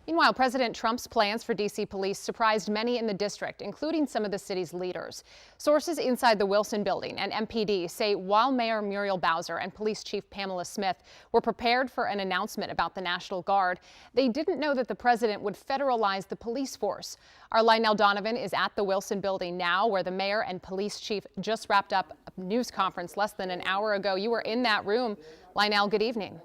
Meanwhile, President Trump's plans for D.C. police surprised many in the district, including some of the city's leaders. Sources inside the Wilson building and MPD say while Mayor Muriel Bowser and Police Chief Pamela Smith were prepared for an announcement about the National Guard, they didn't know that the president would federalize the police force. Our Lionel Donovan is at the Wilson building now, where the mayor and police chief just wrapped up a news conference less than an hour ago. You were in that room. Lionel, good evening.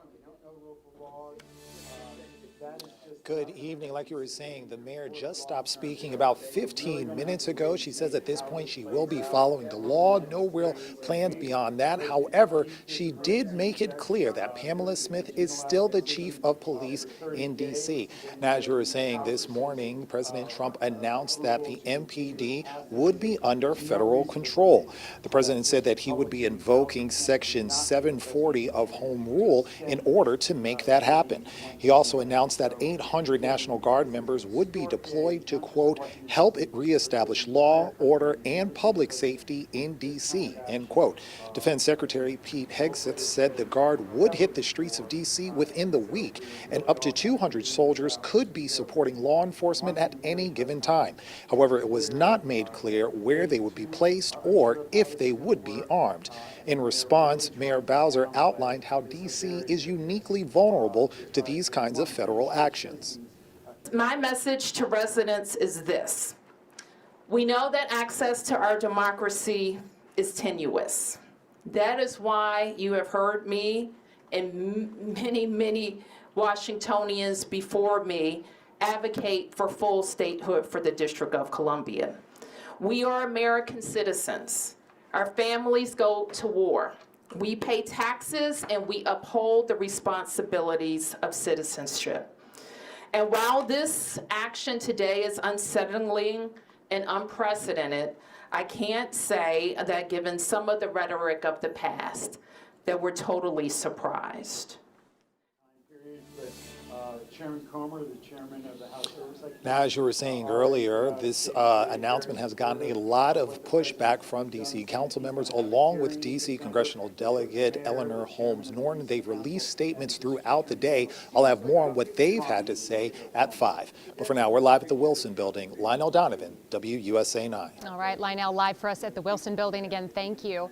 Good evening. Like you were saying, the mayor just stopped speaking about 15 minutes ago. She says at this point she will be following the law. No real plans beyond that. However, she did make it clear that Pamela Smith is still the chief of police in D.C. Now, as you were saying, this morning, President Trump announced that the MPD would be under federal control. The president said that he would be invoking Section 740 of Home Rule in order to make that happen. He also announced that 800 National Guard members would be deployed to, quote, help it reestablish law, order, and public safety in D.C., end quote. Defense Secretary Pete Hegseth said the Guard would hit the streets of D.C. within the week, and up to 200 soldiers could be supporting law enforcement at any given time. However, it was not made clear where they would be placed or if they would be armed. In response, Mayor Bowser outlined how D.C. is uniquely vulnerable to these kinds of federal actions. My message to residents is this. We know that access to our democracy is tenuous. That is why you have heard me and many Washingtonians before me advocate for full statehood for the District of Columbia. We are American citizens. Our families go to war. We pay taxes and we uphold the responsibilities of citizenship. And while this action today is unsettling and unprecedented, I can't say that given some of the rhetoric of the past, that we're totally surprised. Chairman Comer, the chairman of the House Oversight. Now, as you were saying earlier, this announcement has gotten a lot of pushback from D.C. council members, along with D.C. congressional delegate Eleanor Holmes Norton. They've released statements throughout the day. I'll have more on what they've had to say at 5. But for now, we're live at the Wilson building. Lionel Donovan, WUSA 9. All right, Lionel, live for us at the Wilson building again. Thank you.